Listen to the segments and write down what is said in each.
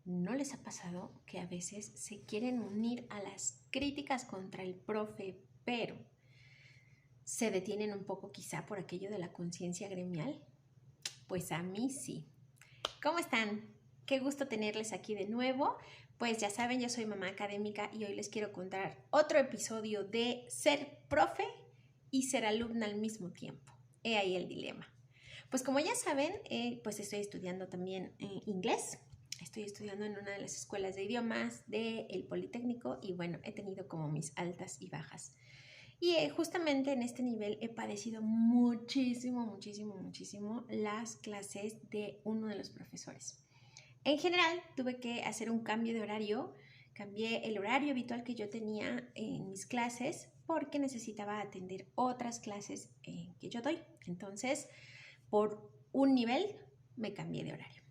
¿No les ha pasado que a veces se quieren unir a las críticas contra el profe, pero se detienen un poco quizá por aquello de la conciencia gremial? Pues a mí sí. ¿Cómo están? Qué gusto tenerles aquí de nuevo. Pues ya saben, yo soy mamá académica y hoy les quiero contar otro episodio de ser profe y ser alumna al mismo tiempo. He ahí el dilema. Pues como ya saben, pues estoy estudiando también inglés. Estoy estudiando en una de las escuelas de idiomas del Politécnico y bueno, he tenido como mis altas y bajas. Y justamente en este nivel he padecido muchísimo las clases de uno de los profesores. En general, tuve que hacer un cambio de horario. Cambié el horario habitual que yo tenía en mis clases porque necesitaba atender otras clases que yo doy. Entonces, por un nivel me cambié de horario.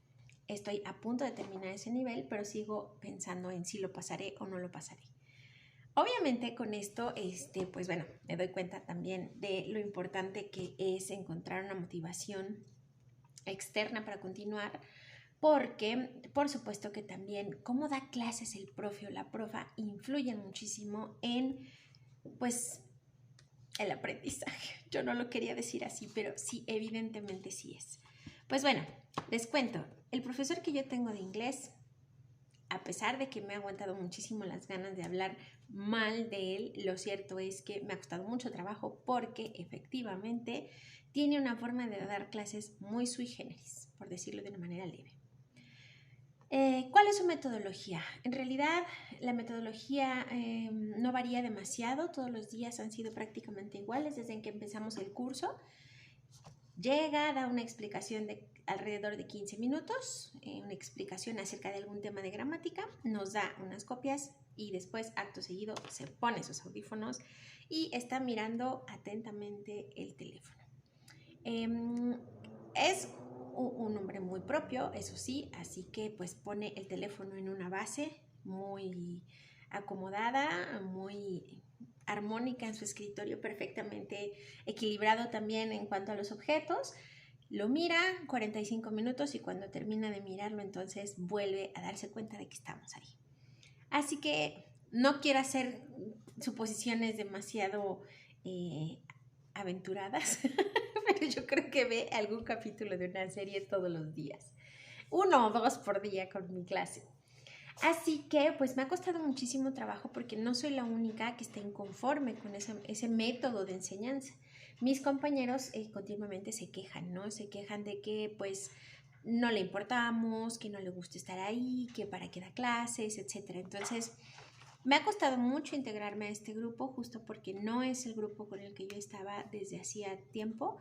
Estoy a punto de terminar ese nivel, pero sigo pensando en si lo pasaré o no lo pasaré. Obviamente con esto, pues bueno, me doy cuenta también de lo importante que es encontrar una motivación externa para continuar, porque por supuesto que también cómo da clases el profe o la profa influyen muchísimo en, pues, el aprendizaje. Yo no lo quería decir así, pero sí, evidentemente sí es. Pues bueno, les cuento, el profesor que yo tengo de inglés, a pesar de que me ha aguantado muchísimo las ganas de hablar mal de él, lo cierto es que me ha costado mucho trabajo porque efectivamente tiene una forma de dar clases muy sui generis, por decirlo de una manera leve. ¿Cuál es su metodología? En realidad la metodología no varía demasiado, todos los días han sido prácticamente iguales desde que empezamos el curso. Llega, da una explicación de alrededor de 15 minutos, una explicación acerca de algún tema de gramática, nos da unas copias y después, acto seguido, se pone sus audífonos y está mirando atentamente el teléfono. Es un nombre muy propio, eso sí, así que pues pone el teléfono en una base muy acomodada, muy armónica en su escritorio, perfectamente equilibrado también en cuanto a los objetos. Lo mira 45 minutos y cuando termina de mirarlo entonces vuelve a darse cuenta de que estamos ahí. Así que no quiero hacer suposiciones demasiado aventuradas, pero yo creo que ve algún capítulo de una serie todos los días. 1 o 2 por día con mi clase. Así que pues me ha costado muchísimo trabajo porque no soy la única que está inconforme con ese método de enseñanza. Mis compañeros continuamente se quejan, ¿no? Se quejan de que pues no le importamos, que no le gusta estar ahí, que para qué da clases, etc. Entonces me ha costado mucho integrarme a este grupo justo porque no es el grupo con el que yo estaba desde hacía tiempo.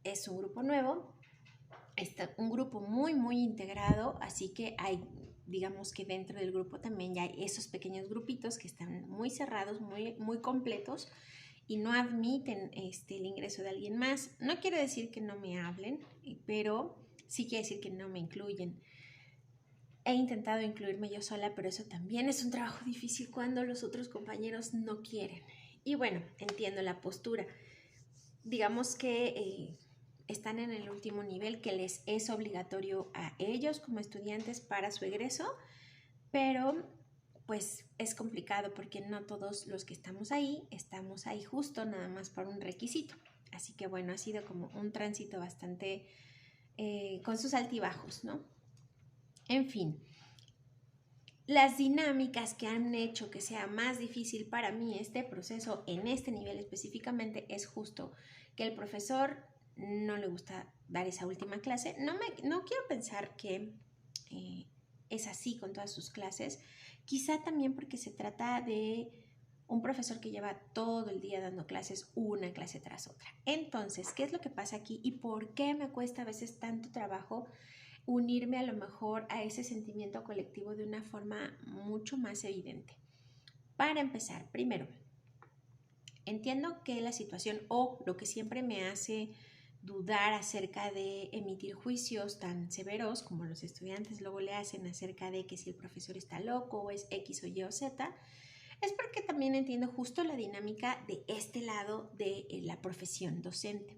Es un grupo nuevo, un grupo muy integrado, así que hay, digamos que dentro del grupo también ya hay esos pequeños grupitos que están muy cerrados, muy completos y no admiten el ingreso de alguien más. No quiere decir que no me hablen, pero sí quiere decir que no me incluyen. He intentado incluirme yo sola, pero eso también es un trabajo difícil cuando los otros compañeros no quieren. Y bueno, entiendo la postura. Digamos que están en el último nivel que les es obligatorio a ellos como estudiantes para su egreso, pero pues es complicado porque no todos los que estamos ahí justo nada más por un requisito. Así que bueno, ha sido como un tránsito bastante con sus altibajos, ¿no? En fin, las dinámicas que han hecho que sea más difícil para mí este proceso en este nivel específicamente es justo que el profesor no le gusta dar esa última clase. No quiero pensar que es así con todas sus clases, quizá también porque se trata de un profesor que lleva todo el día dando clases, una clase tras otra. Entonces, ¿qué es lo que pasa aquí y por qué me cuesta a veces tanto trabajo unirme a lo mejor a ese sentimiento colectivo de una forma mucho más evidente? Para empezar, primero, entiendo que la situación o lo que siempre me hace dudar acerca de emitir juicios tan severos como los estudiantes luego le hacen acerca de que si el profesor está loco o es X o Y o Z, es porque también entiendo justo la dinámica de este lado de la profesión docente.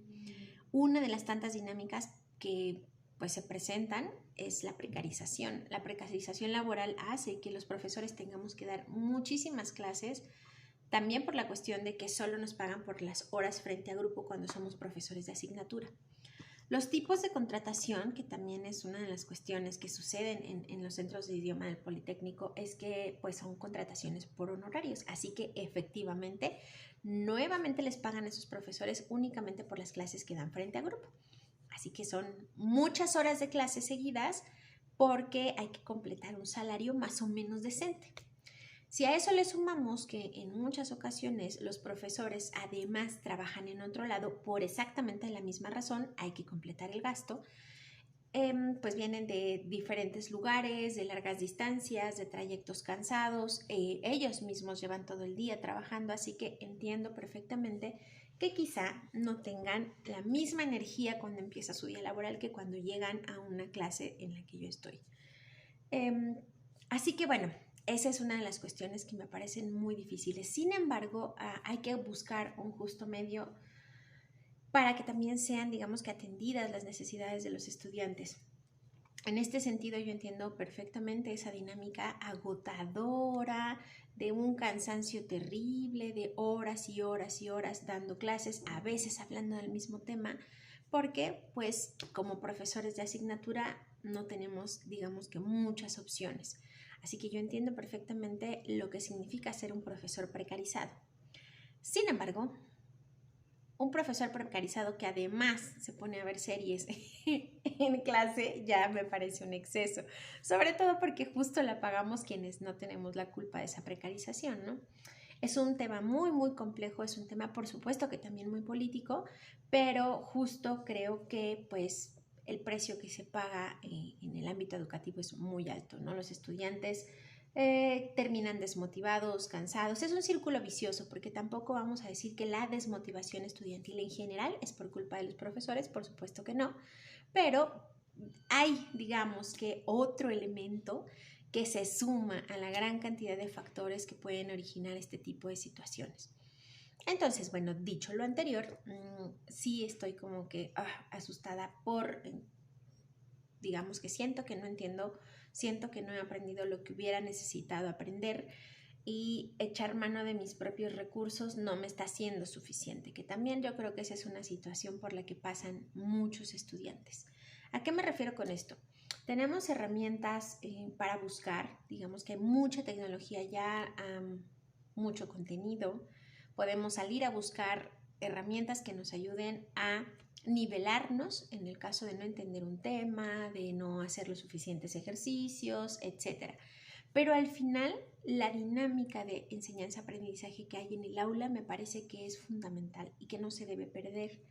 Una de las tantas dinámicas que pues se presentan es la precarización. La precarización laboral hace que los profesores tengamos que dar muchísimas clases, también por la cuestión de que solo nos pagan por las horas frente a grupo cuando somos profesores de asignatura. Los tipos de contratación, que también es una de las cuestiones que suceden en los centros de idioma del Politécnico, es que pues son contrataciones por honorarios, así que efectivamente nuevamente les pagan a esos profesores únicamente por las clases que dan frente a grupo. Así que son muchas horas de clases seguidas porque hay que completar un salario más o menos decente. Si a eso le sumamos que en muchas ocasiones los profesores además trabajan en otro lado por exactamente la misma razón, hay que completar el gasto, pues vienen de diferentes lugares, de largas distancias, de trayectos cansados, ellos mismos llevan todo el día trabajando, así que entiendo perfectamente que quizá no tengan la misma energía cuando empieza su día laboral que cuando llegan a una clase en la que yo estoy. Así que bueno, esa es una de las cuestiones que me parecen muy difíciles. Sin embargo, hay que buscar un justo medio para que también sean, digamos que atendidas las necesidades de los estudiantes. En este sentido, yo entiendo perfectamente esa dinámica agotadora, de un cansancio terrible, de horas y horas y horas dando clases, a veces hablando del mismo tema, porque pues como profesores de asignatura no tenemos, digamos que muchas opciones. Así que yo entiendo perfectamente lo que significa ser un profesor precarizado. Sin embargo, un profesor precarizado que además se pone a ver series en clase ya me parece un exceso, sobre todo porque justo la pagamos quienes no tenemos la culpa de esa precarización, ¿no? Es un tema muy, muy complejo, es un tema por supuesto que también muy político, pero justo creo que pues el precio que se paga en el ámbito educativo es muy alto, ¿no? Los estudiantes terminan desmotivados, cansados. Es un círculo vicioso porque tampoco vamos a decir que la desmotivación estudiantil en general es por culpa de los profesores, por supuesto que no, pero hay, digamos que otro elemento que se suma a la gran cantidad de factores que pueden originar este tipo de situaciones. Entonces, bueno, dicho lo anterior, sí estoy como que asustada por, digamos que siento que no entiendo, siento que no he aprendido lo que hubiera necesitado aprender y echar mano de mis propios recursos no me está siendo suficiente, que también yo creo que esa es una situación por la que pasan muchos estudiantes. ¿A qué me refiero con esto? Tenemos herramientas para buscar, digamos que hay mucha tecnología ya, mucho contenido, podemos salir a buscar herramientas que nos ayuden a nivelarnos en el caso de no entender un tema, de no hacer los suficientes ejercicios, etc. Pero al final, la dinámica de enseñanza-aprendizaje que hay en el aula me parece que es fundamental y que no se debe perder.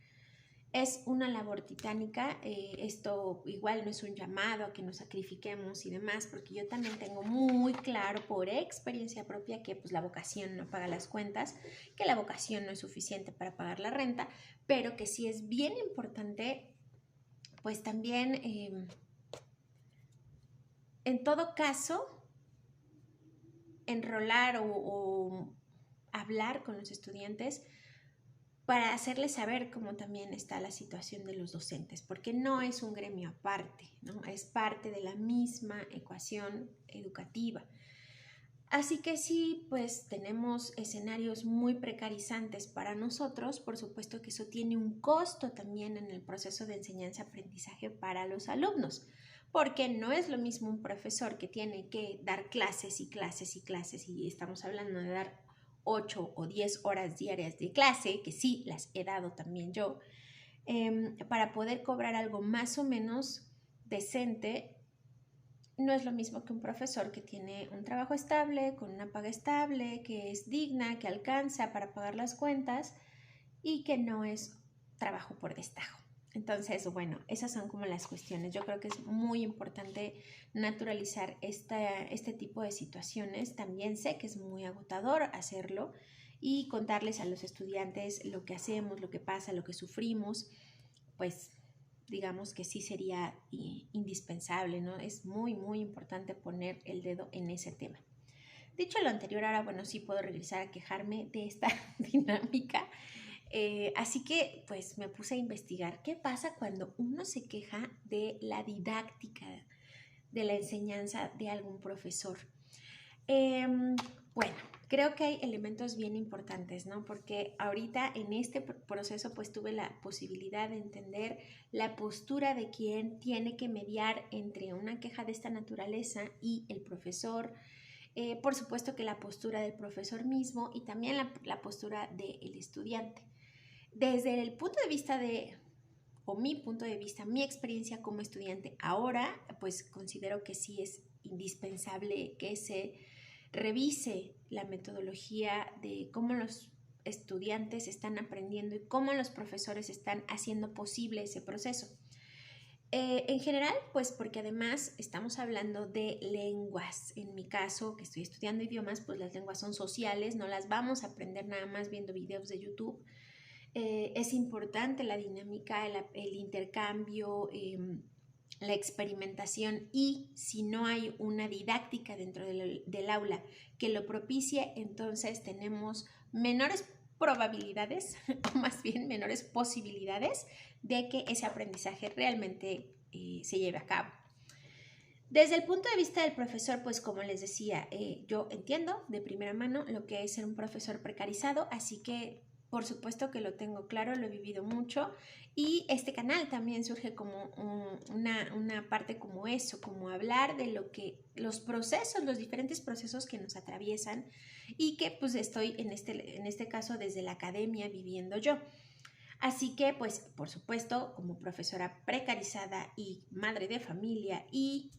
Es una labor titánica, esto igual no es un llamado a que nos sacrifiquemos y demás, porque yo también tengo muy claro por experiencia propia que pues, la vocación no paga las cuentas, que la vocación no es suficiente para pagar la renta, pero que sí es bien importante, pues también en todo caso, enrolar o hablar con los estudiantes para hacerles saber cómo también está la situación de los docentes, porque no es un gremio aparte, ¿no? Es parte de la misma ecuación educativa. Así que sí, pues tenemos escenarios muy precarizantes para nosotros, por supuesto que eso tiene un costo también en el proceso de enseñanza-aprendizaje para los alumnos, porque no es lo mismo un profesor que tiene que dar clases y clases y clases, y estamos hablando de dar 8 o 10 horas diarias de clase, que sí, las he dado también yo, para poder cobrar algo más o menos decente. No es lo mismo que un profesor que tiene un trabajo estable, con una paga estable, que es digna, que alcanza para pagar las cuentas y que no es trabajo por destajo. Entonces, bueno, esas son como las cuestiones. Yo creo que es muy importante naturalizar este tipo de situaciones. También sé que es muy agotador hacerlo y contarles a los estudiantes lo que hacemos, lo que pasa, lo que sufrimos, pues digamos que sí sería indispensable, ¿no? Es muy, muy importante poner el dedo en ese tema. Dicho lo anterior, ahora, bueno, sí puedo regresar a quejarme de esta dinámica Así que pues me puse a investigar qué pasa cuando uno se queja de la didáctica, de la enseñanza de algún profesor. Bueno, creo que hay elementos bien importantes, ¿no? Porque ahorita en este proceso pues tuve la posibilidad de entender la postura de quien tiene que mediar entre una queja de esta naturaleza y el profesor. Por supuesto que la postura del profesor mismo y también la postura del estudiante. Desde el punto de vista o mi punto de vista, mi experiencia como estudiante ahora, pues considero que sí es indispensable que se revise la metodología de cómo los estudiantes están aprendiendo y cómo los profesores están haciendo posible ese proceso. En general, pues porque además estamos hablando de lenguas. En mi caso, que estoy estudiando idiomas, pues las lenguas son sociales, no las vamos a aprender nada más viendo videos de YouTube. Es importante la dinámica, el intercambio, la experimentación, y si no hay una didáctica dentro del aula que lo propicie, entonces tenemos menores probabilidades o más bien menores posibilidades de que ese aprendizaje realmente se lleve a cabo. Desde el punto de vista del profesor, pues como les decía, yo entiendo de primera mano lo que es ser un profesor precarizado, así que por supuesto que lo tengo claro, lo he vivido mucho, y este canal también surge como una parte como eso, como hablar de lo que los procesos, los diferentes procesos que nos atraviesan y que pues estoy en este caso desde la academia viviendo yo. Así que, pues, por supuesto, como profesora precarizada y madre de familia y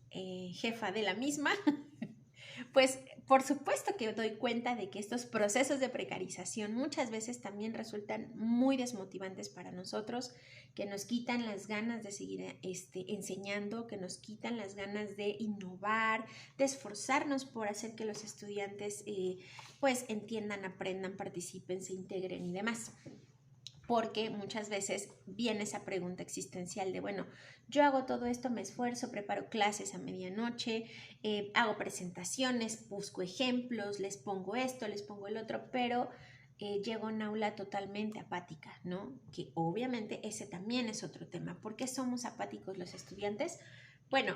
jefa de la misma, pues, por supuesto que doy cuenta de que estos procesos de precarización muchas veces también resultan muy desmotivantes para nosotros, que nos quitan las ganas de seguir enseñando, que nos quitan las ganas de innovar, de esforzarnos por hacer que los estudiantes, pues, entiendan, aprendan, participen, se integren y demás. Porque muchas veces viene esa pregunta existencial de, bueno, yo hago todo esto, me esfuerzo, preparo clases a medianoche, hago presentaciones, busco ejemplos, les pongo esto, les pongo el otro, pero llego a un aula totalmente apática, ¿no? Que obviamente ese también es otro tema. ¿Por qué somos apáticos los estudiantes? Bueno,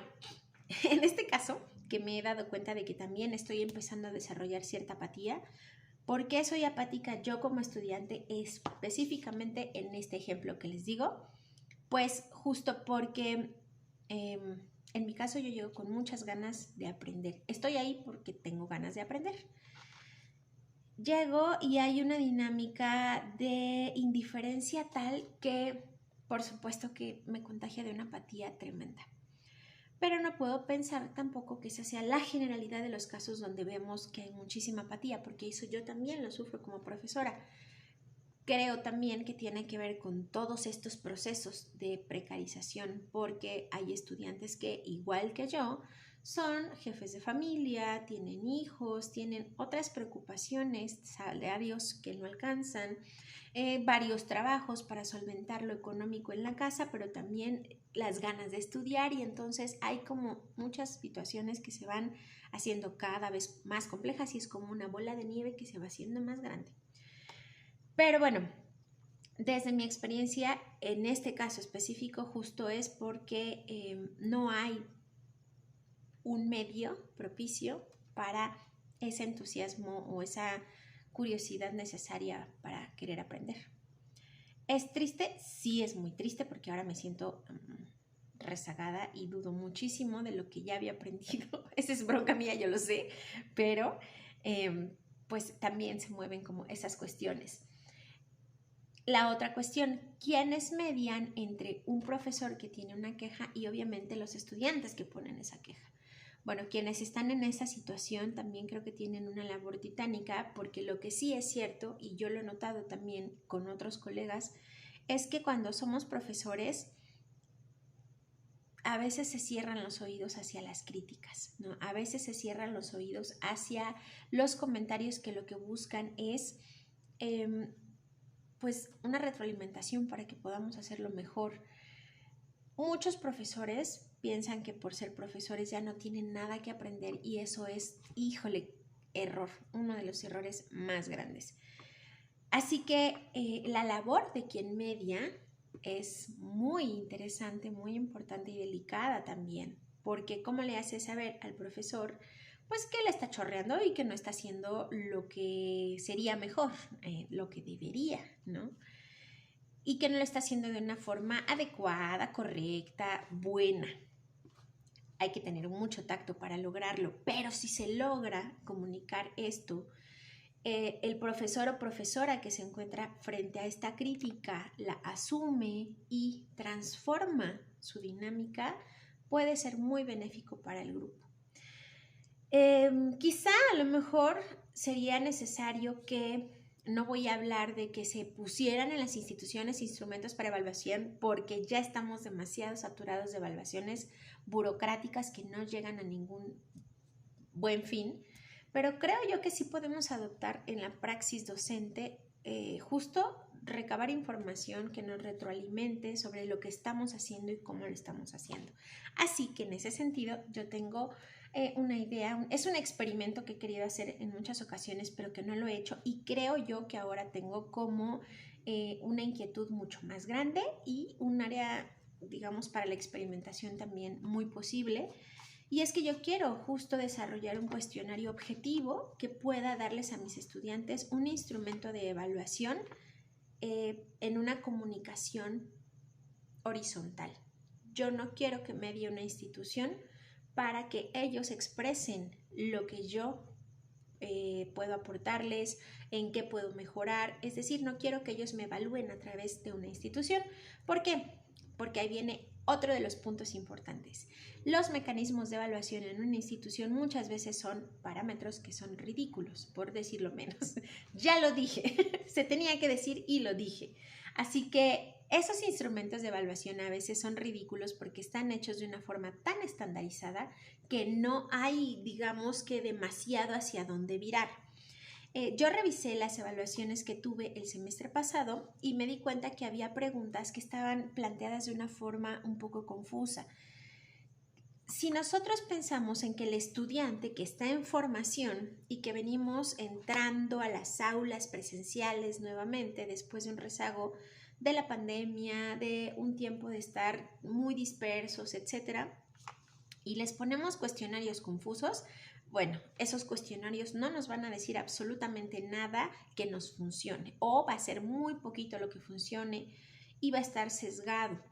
en este caso, que me he dado cuenta de que también estoy empezando a desarrollar cierta apatía. ¿Por qué soy apática yo como estudiante específicamente en este ejemplo que les digo? Pues justo porque en mi caso yo llego con muchas ganas de aprender. Estoy ahí porque tengo ganas de aprender. Llego y hay una dinámica de indiferencia tal que por supuesto que me contagia de una apatía tremenda. Pero no puedo pensar tampoco que esa sea la generalidad de los casos donde vemos que hay muchísima apatía, porque eso yo también lo sufro como profesora. Creo también que tiene que ver con todos estos procesos de precarización, porque hay estudiantes que, igual que yo, son jefes de familia, tienen hijos, tienen otras preocupaciones, salarios que no alcanzan, varios trabajos para solventar lo económico en la casa, pero también las ganas de estudiar, y entonces hay como muchas situaciones que se van haciendo cada vez más complejas y es como una bola de nieve que se va haciendo más grande. Pero bueno, desde mi experiencia en este caso específico justo es porque no hay un medio propicio para ese entusiasmo o esa curiosidad necesaria para querer aprender. ¿Es triste? Sí, es muy triste porque ahora me siento rezagada y dudo muchísimo de lo que ya había aprendido. Esa es bronca mía, yo lo sé, pero pues también se mueven como esas cuestiones. La otra cuestión, ¿quiénes median entre un profesor que tiene una queja y obviamente los estudiantes que ponen esa queja? Bueno, quienes están en esa situación también creo que tienen una labor titánica, porque lo que sí es cierto, y yo lo he notado también con otros colegas, es que cuando somos profesores a veces se cierran los oídos hacia las críticas, ¿no? A veces se cierran los oídos hacia los comentarios que lo que buscan es pues una retroalimentación para que podamos hacerlo mejor. Muchos profesores piensan que por ser profesores ya no tienen nada que aprender, y eso es, híjole, error, uno de los errores más grandes. Así que la labor de quien media es muy interesante, muy importante y delicada también, porque ¿cómo le hace saber al profesor pues que le está chorreando y que no está haciendo lo que sería mejor, lo que debería, ¿no? Y que no lo está haciendo de una forma adecuada, correcta, buena. Hay que tener mucho tacto para lograrlo, pero si se logra comunicar esto, el profesor o profesora que se encuentra frente a esta crítica la asume y transforma su dinámica, puede ser muy benéfico para el grupo. Quizá a lo mejor sería necesario que, no voy a hablar de que se pusieran en las instituciones instrumentos para evaluación, porque ya estamos demasiado saturados de evaluaciones burocráticas que no llegan a ningún buen fin, pero creo yo que sí podemos adoptar en la praxis docente justo recabar información que nos retroalimente sobre lo que estamos haciendo y cómo lo estamos haciendo. Así que en ese sentido yo tengo una idea, es un experimento que he querido hacer en muchas ocasiones, pero que no lo he hecho, y creo yo que ahora tengo como una inquietud mucho más grande y un área, digamos, para la experimentación también muy posible. Y es que yo quiero justo desarrollar un cuestionario objetivo que pueda darles a mis estudiantes un instrumento de evaluación en una comunicación horizontal. Yo no quiero que medie una institución para que ellos expresen lo que yo puedo aportarles, en qué puedo mejorar. Es decir, no quiero que ellos me evalúen a través de una institución. ¿Por qué? Porque ahí viene otro de los puntos importantes. Los mecanismos de evaluación en una institución muchas veces son parámetros que son ridículos, por decirlo menos. Ya lo dije, se tenía que decir y lo dije. Así que esos instrumentos de evaluación a veces son ridículos porque están hechos de una forma tan estandarizada que no hay, digamos, que demasiado hacia dónde virar. Yo revisé las evaluaciones que tuve el semestre pasado y me di cuenta que había preguntas que estaban planteadas de una forma un poco confusa. Si nosotros pensamos en que el estudiante que está en formación y que venimos entrando a las aulas presenciales nuevamente después de un rezago de la pandemia, de un tiempo de estar muy dispersos, etcétera, y les ponemos cuestionarios confusos, bueno, esos cuestionarios no nos van a decir absolutamente nada que nos funcione, o va a ser muy poquito lo que funcione y va a estar sesgado.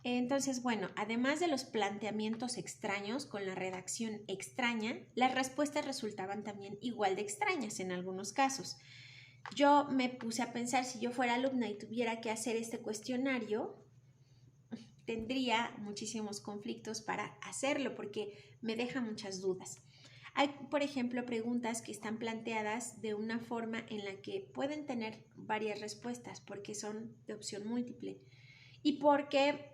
Entonces, bueno, además de los planteamientos extraños con la redacción extraña, las respuestas resultaban también igual de extrañas en algunos casos. Yo me puse a pensar, si yo fuera alumna y tuviera que hacer este cuestionario, tendría muchísimos conflictos para hacerlo porque me deja muchas dudas. Hay, por ejemplo, preguntas que están planteadas de una forma en la que pueden tener varias respuestas porque son de opción múltiple y porque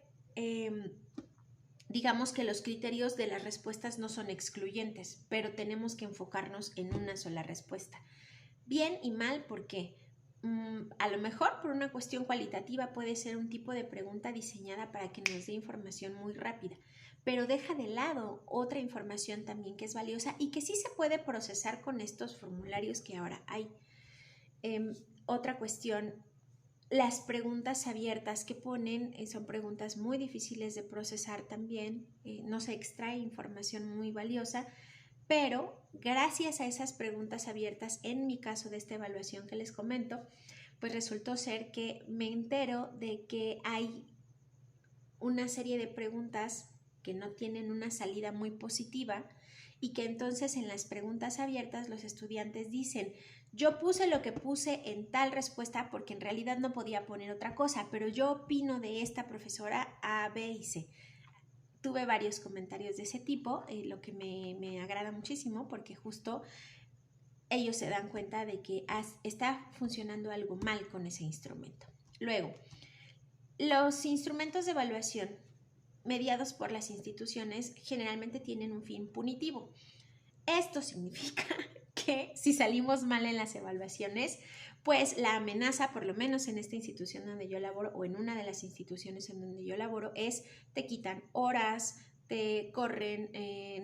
digamos que los criterios de las respuestas no son excluyentes, pero tenemos que enfocarnos en una sola respuesta. Bien y mal, ¿por qué? A lo mejor por una cuestión cualitativa puede ser un tipo de pregunta diseñada para que nos dé información muy rápida, pero deja de lado otra información también que es valiosa y que sí se puede procesar con estos formularios que ahora hay. Otra cuestión, las preguntas abiertas que ponen son preguntas muy difíciles de procesar también, no se extrae información muy valiosa, pero gracias a esas preguntas abiertas, en mi caso de esta evaluación que les comento, pues resultó ser que me entero de que hay una serie de preguntas que no tienen una salida muy positiva y que entonces en las preguntas abiertas los estudiantes dicen: yo puse lo que puse en tal respuesta porque en realidad no podía poner otra cosa, pero yo opino de esta profesora A, B y C. Tuve varios comentarios de ese tipo, lo que me agrada muchísimo porque justo ellos se dan cuenta de que está funcionando algo mal con ese instrumento. Luego, los instrumentos de evaluación mediados por las instituciones generalmente tienen un fin punitivo. Esto significa que si salimos mal en las evaluaciones, pues la amenaza, por lo menos en esta institución donde yo laboro o en una de las instituciones en donde yo laboro, es te quitan horas, te corren,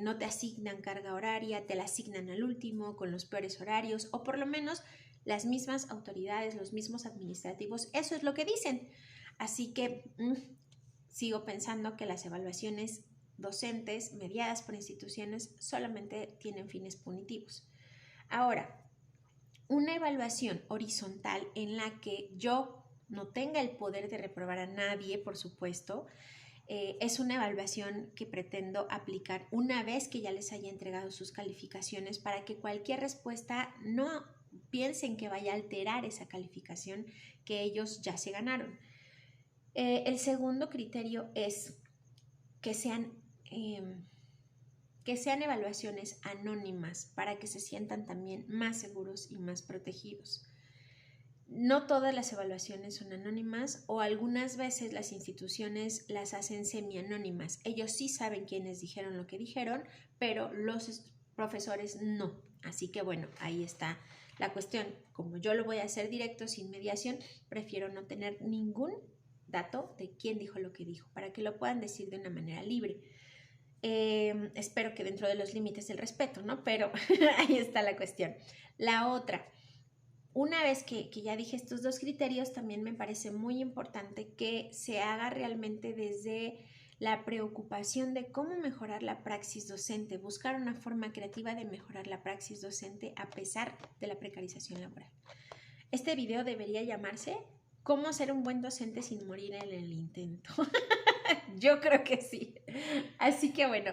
no te asignan carga horaria, te la asignan al último con los peores horarios, o por lo menos Las mismas autoridades, los mismos administrativos, eso es lo que dicen. Así que sigo pensando que las evaluaciones docentes mediadas por instituciones solamente tienen fines punitivos. Ahora, una evaluación horizontal en la que yo no tenga el poder de reprobar a nadie, por supuesto, es una evaluación que pretendo aplicar una vez que ya les haya entregado sus calificaciones para que cualquier respuesta no piensen que vaya a alterar esa calificación que ellos ya se ganaron. El segundo criterio es que sean evaluaciones anónimas para que se sientan también más seguros y más protegidos. No todas las evaluaciones son anónimas o algunas veces las instituciones las hacen semi-anónimas. Ellos sí saben quiénes dijeron lo que dijeron, pero los profesores no. Así que bueno, ahí está la cuestión. Como yo lo voy a hacer directo, sin mediación, prefiero no tener ningún dato de quién dijo lo que dijo, para que lo puedan decir de una manera libre. Espero que dentro de los límites del respeto, ¿no? Pero ahí está la cuestión. La otra, una vez que ya dije estos dos criterios, también me parece muy importante que se haga realmente desde la preocupación de cómo mejorar la praxis docente, buscar una forma creativa de mejorar la praxis docente a pesar de la precarización laboral. Este video debería llamarse ¿Cómo ser un buen docente sin morir en el intento? Yo creo que sí. Así que bueno,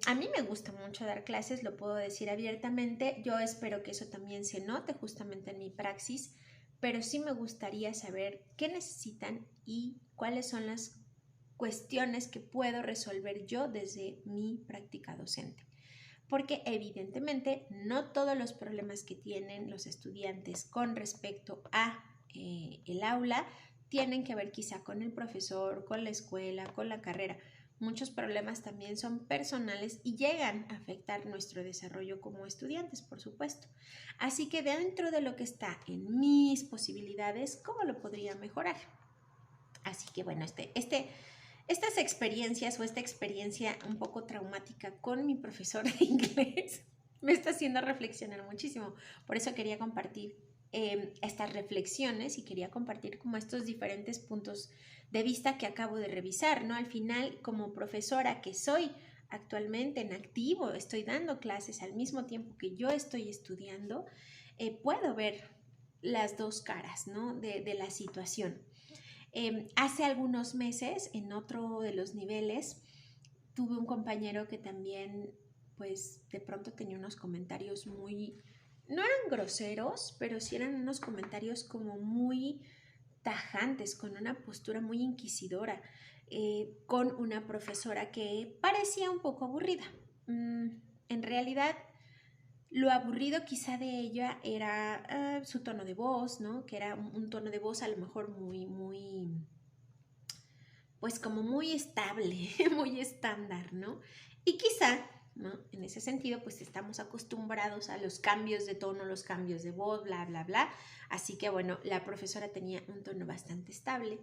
a mí me gusta mucho dar clases, lo puedo decir abiertamente. Yo espero que eso también se note justamente en mi praxis, pero sí me gustaría saber qué necesitan y cuáles son las cuestiones que puedo resolver yo desde mi práctica docente. Porque evidentemente no todos los problemas que tienen los estudiantes con respecto a el aula tienen que ver quizá con el profesor, con la escuela, con la carrera. Muchos problemas también son personales y llegan a afectar nuestro desarrollo como estudiantes, por supuesto. Así que dentro de lo que está en mis posibilidades, ¿cómo lo podría mejorar? Así que bueno, estas experiencias o esta experiencia un poco traumática con mi profesor de inglés me está haciendo reflexionar muchísimo. Por eso quería compartir estas reflexiones y quería compartir como estos diferentes puntos de vista que acabo de revisar, ¿no? Al final, como profesora que soy actualmente en activo, estoy dando clases al mismo tiempo que yo estoy estudiando, puedo ver las dos caras, ¿no? de la situación. Hace algunos meses, en otro de los niveles, tuve un compañero que también, pues, de pronto tenía unos comentarios muy, no eran groseros, pero sí eran unos comentarios como muy tajantes, con una postura muy inquisidora, con una profesora que parecía un poco aburrida. En realidad, lo aburrido quizá de ella era su tono de voz, ¿no? Que era un tono de voz a lo mejor muy, pues como muy estable, muy estándar, ¿no? Y quizá, ¿no? En ese sentido, pues estamos acostumbrados a los cambios de tono, los cambios de voz, bla, bla, bla. Así que bueno, la profesora tenía un tono bastante estable.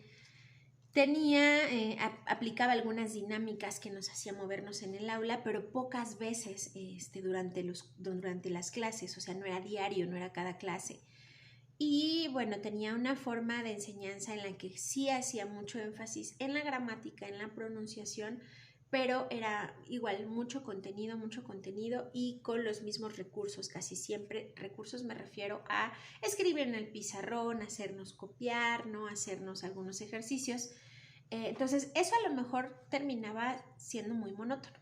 Aplicaba algunas dinámicas que nos hacía movernos en el aula, pero pocas veces durante las clases, o sea, no era diario, no era cada clase. Y bueno, tenía una forma de enseñanza en la que sí hacía mucho énfasis en la gramática, en la pronunciación, pero era igual mucho contenido y con los mismos recursos, casi siempre. Recursos me refiero a escribir en el pizarrón, hacernos copiar, ¿no? Hacernos algunos ejercicios. Entonces, eso a lo mejor terminaba siendo muy monótono,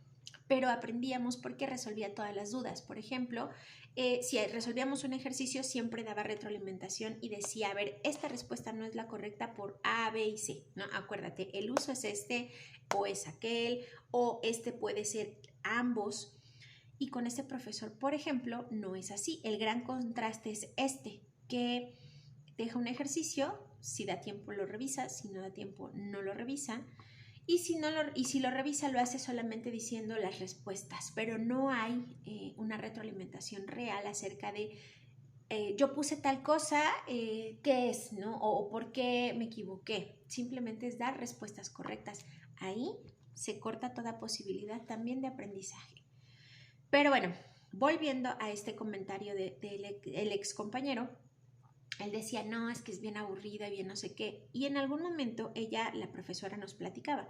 pero aprendíamos porque resolvía todas las dudas. Por ejemplo, si resolvíamos un ejercicio, siempre daba retroalimentación y decía, a ver, esta respuesta no es la correcta por A, B y C, ¿no? Acuérdate, el uso es este o es aquel, o este puede ser ambos. Y con este profesor, por ejemplo, no es así. El gran contraste es que deja un ejercicio, si da tiempo lo revisa, si no da tiempo no lo revisa. Y si lo revisa, lo hace solamente diciendo las respuestas, pero no hay una retroalimentación real acerca de yo puse tal cosa, ¿qué es? ¿No? O por qué me equivoqué. Simplemente es dar respuestas correctas. Ahí se corta toda posibilidad también de aprendizaje. Pero bueno, volviendo a este comentario del ex compañero, él decía, no, es que es bien aburrida, bien no sé qué. Y en algún momento ella, la profesora, nos platicaba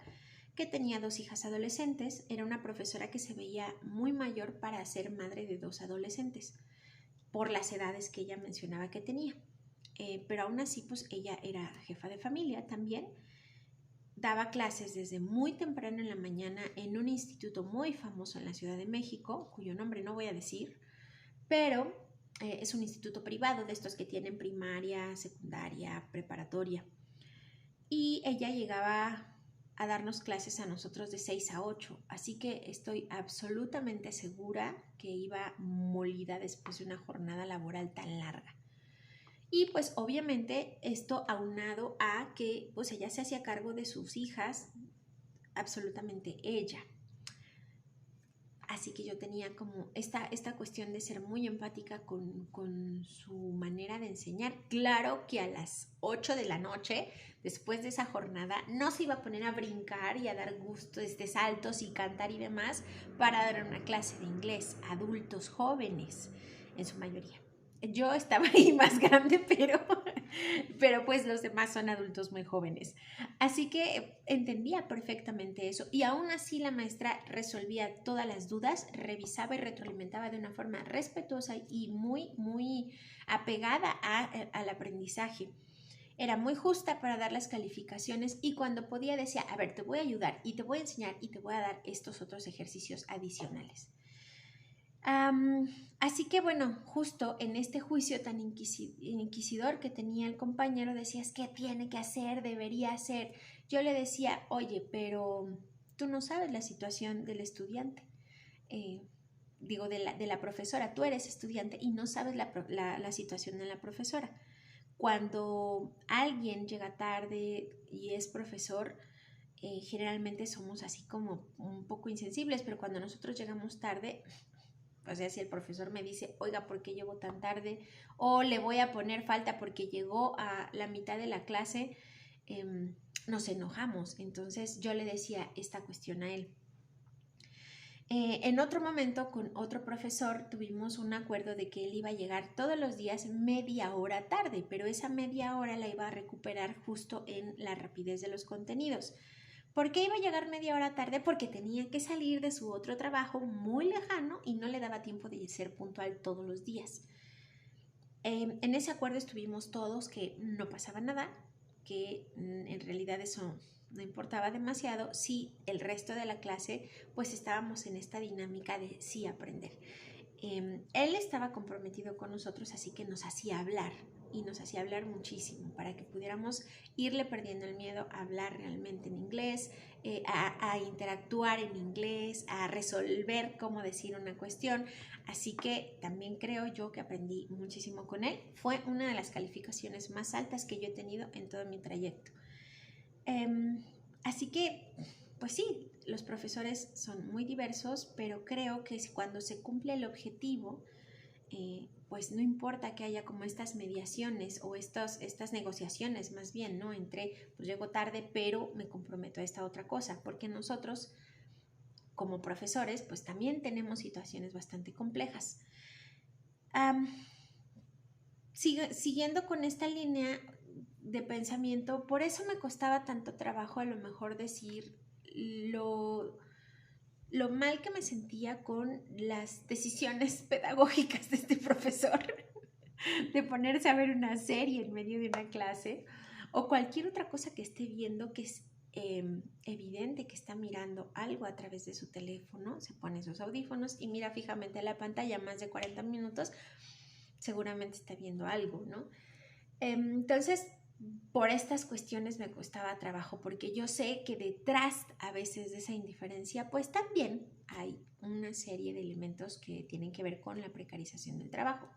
que tenía 2 hijas adolescentes. Era una profesora que se veía muy mayor para ser madre de 2 adolescentes, por las edades que ella mencionaba que tenía. Pero aún así, pues ella era jefa de familia también. Daba clases desde muy temprano en la mañana en un instituto muy famoso en la Ciudad de México, cuyo nombre no voy a decir, pero es un instituto privado de estos que tienen primaria, secundaria, preparatoria. Y ella llegaba a darnos clases a nosotros de 6 a 8, así que estoy absolutamente segura que iba molida después de una jornada laboral tan larga. Y pues obviamente esto aunado a que pues ella se hacía cargo de sus hijas, absolutamente ella. Así que yo tenía como esta cuestión de ser muy empática con su manera de enseñar. Claro que a las 8 de la noche, después de esa jornada, no se iba a poner a brincar y a dar gustos, saltos y cantar y demás para dar una clase de inglés a adultos jóvenes, en su mayoría. Yo estaba ahí más grande, pero pues los demás son adultos muy jóvenes. Así que entendía perfectamente eso y aún así la maestra resolvía todas las dudas, revisaba y retroalimentaba de una forma respetuosa y muy apegada al aprendizaje. Era muy justa para dar las calificaciones y cuando podía decía, a ver, te voy a ayudar y te voy a enseñar y te voy a dar estos otros ejercicios adicionales. Así que bueno, justo en este juicio tan inquisidor que tenía el compañero, decías, ¿qué tiene que hacer? Debería hacer. Yo le decía, oye, pero tú no sabes la situación del estudiante. Digo, de la profesora, tú eres estudiante y no sabes la situación de la profesora. Cuando alguien llega tarde y es profesor, generalmente somos así como un poco insensibles, pero cuando nosotros llegamos tarde, o sea, si el profesor me dice, oiga, ¿por qué llegó tan tarde? O le voy a poner falta porque llegó a la mitad de la clase, nos enojamos. Entonces yo le decía esta cuestión a él. En otro momento, con otro profesor, tuvimos un acuerdo de que él iba a llegar todos los días media hora tarde, pero esa media hora la iba a recuperar justo en la rapidez de los contenidos. ¿Por qué iba a llegar media hora tarde? Porque tenía que salir de su otro trabajo muy lejano y no le daba tiempo de ser puntual todos los días. En ese acuerdo estuvimos todos que no pasaba nada, que en realidad eso no importaba demasiado si el resto de la clase pues estábamos en esta dinámica de sí aprender. Él estaba comprometido con nosotros, así que nos hacía hablar y nos hacía hablar muchísimo para que pudiéramos irle perdiendo el miedo a hablar realmente en inglés, a interactuar en inglés, a resolver cómo decir una cuestión. Así que también creo yo que aprendí muchísimo con él. Fue una de las calificaciones más altas que yo he tenido en todo mi trayecto. Así que, pues sí, los profesores son muy diversos, pero creo que cuando se cumple el objetivo, pues no importa que haya como estas mediaciones o estas negociaciones más bien, ¿no? Entre, pues llego tarde, pero me comprometo a esta otra cosa, porque nosotros como profesores, pues también tenemos situaciones bastante complejas. Siguiendo con esta línea de pensamiento, por eso me costaba tanto trabajo a lo mejor decir lo mal que me sentía con las decisiones pedagógicas de este profesor, de ponerse a ver una serie en medio de una clase o cualquier otra cosa que esté viendo que es evidente que está mirando algo a través de su teléfono, se pone sus audífonos y mira fijamente a la pantalla más de 40 minutos, seguramente está viendo algo, ¿no? Entonces, por estas cuestiones me costaba trabajo, porque yo sé que detrás a veces de esa indiferencia, pues también hay una serie de elementos que tienen que ver con la precarización del trabajo.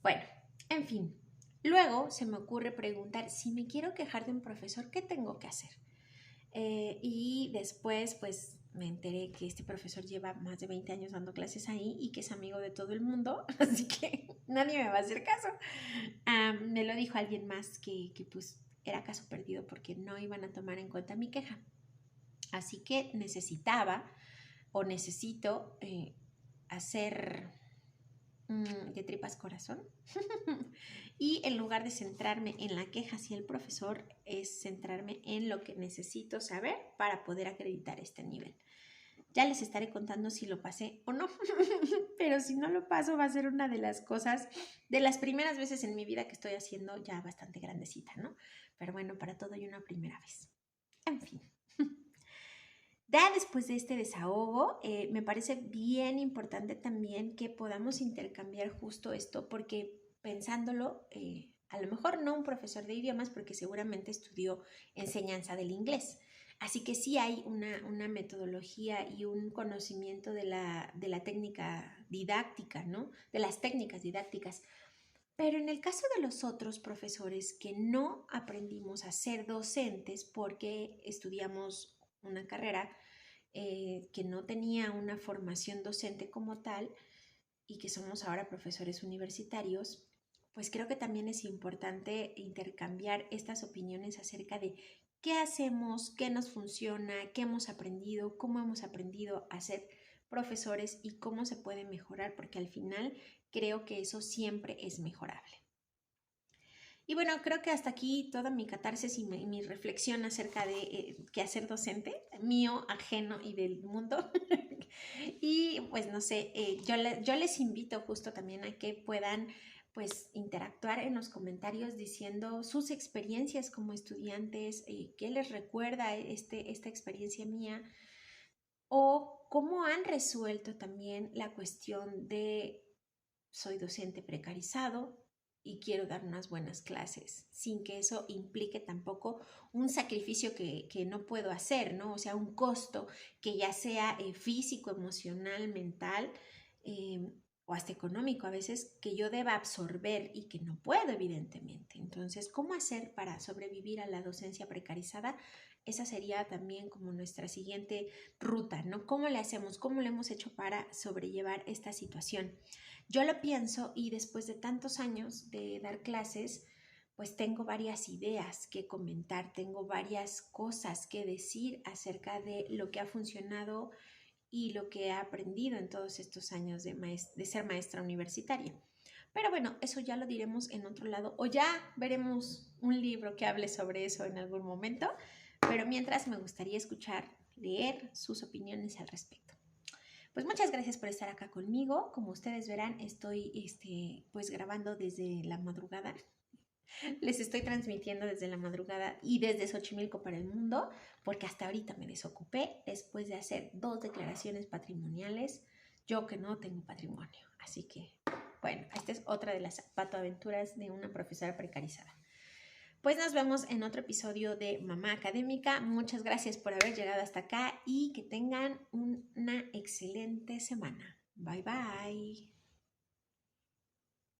Bueno, en fin, luego se me ocurre preguntar, si me quiero quejar de un profesor, ¿qué tengo que hacer? Y después, pues, me enteré que este profesor lleva más de 20 años dando clases ahí y que es amigo de todo el mundo, así que nadie me va a hacer caso. Me lo dijo alguien más que pues era caso perdido porque no iban a tomar en cuenta mi queja. Así que necesito hacer de tripas corazón. Y en lugar de centrarme en la queja hacia el profesor, es centrarme en lo que necesito saber para poder acreditar este nivel. Ya les estaré contando si lo pasé o no, pero si no lo paso va a ser una de las cosas, de las primeras veces en mi vida que estoy haciendo ya bastante grandecita, ¿no? Pero bueno, para todo hay una primera vez. En fin. Ya después de este desahogo, me parece bien importante también que podamos intercambiar justo esto, porque pensándolo, a lo mejor no un profesor de idiomas, porque seguramente estudió enseñanza del inglés. Así que sí hay una metodología y un conocimiento de la técnica didáctica, ¿no? De las técnicas didácticas. Pero en el caso de los otros profesores que no aprendimos a ser docentes porque estudiamos una carrera que no tenía una formación docente como tal y que somos ahora profesores universitarios, pues creo que también es importante intercambiar estas opiniones acerca de qué hacemos, qué nos funciona, qué hemos aprendido, cómo hemos aprendido a ser profesores y cómo se puede mejorar, porque al final creo que eso siempre es mejorable. Y bueno, creo que hasta aquí toda mi catarsis y mi reflexión acerca de qué hacer docente, mío, ajeno y del mundo. Y pues no sé, yo les invito justo también a que puedan pues interactuar en los comentarios diciendo sus experiencias como estudiantes, qué les recuerda esta experiencia mía o cómo han resuelto también la cuestión de soy docente precarizado y quiero dar unas buenas clases, sin que eso implique tampoco un sacrificio que no puedo hacer, ¿no? O sea, un costo que ya sea físico, emocional, mental o hasta económico a veces que yo deba absorber y que no puedo, evidentemente. Entonces, ¿cómo hacer para sobrevivir a la docencia precarizada? Esa sería también como nuestra siguiente ruta, ¿no? ¿Cómo le hacemos? ¿Cómo lo hemos hecho para sobrellevar esta situación? Yo lo pienso y después de tantos años de dar clases, pues tengo varias ideas que comentar, tengo varias cosas que decir acerca de lo que ha funcionado y lo que he aprendido en todos estos años de ser maestra universitaria. Pero bueno, eso ya lo diremos en otro lado o ya veremos un libro que hable sobre eso en algún momento. Pero mientras me gustaría escuchar, leer sus opiniones al respecto. Pues muchas gracias por estar acá conmigo. Como ustedes verán, estoy pues grabando desde la madrugada. Les estoy transmitiendo desde la madrugada y desde Xochimilco para el mundo, porque hasta ahorita me desocupé después de hacer 2 declaraciones patrimoniales, yo que no tengo patrimonio. Así que, bueno, esta es otra de las patoaventuras de una profesora precarizada. Pues nos vemos en otro episodio de Mamá Académica. Muchas gracias por haber llegado hasta acá y que tengan una excelente semana. Bye bye.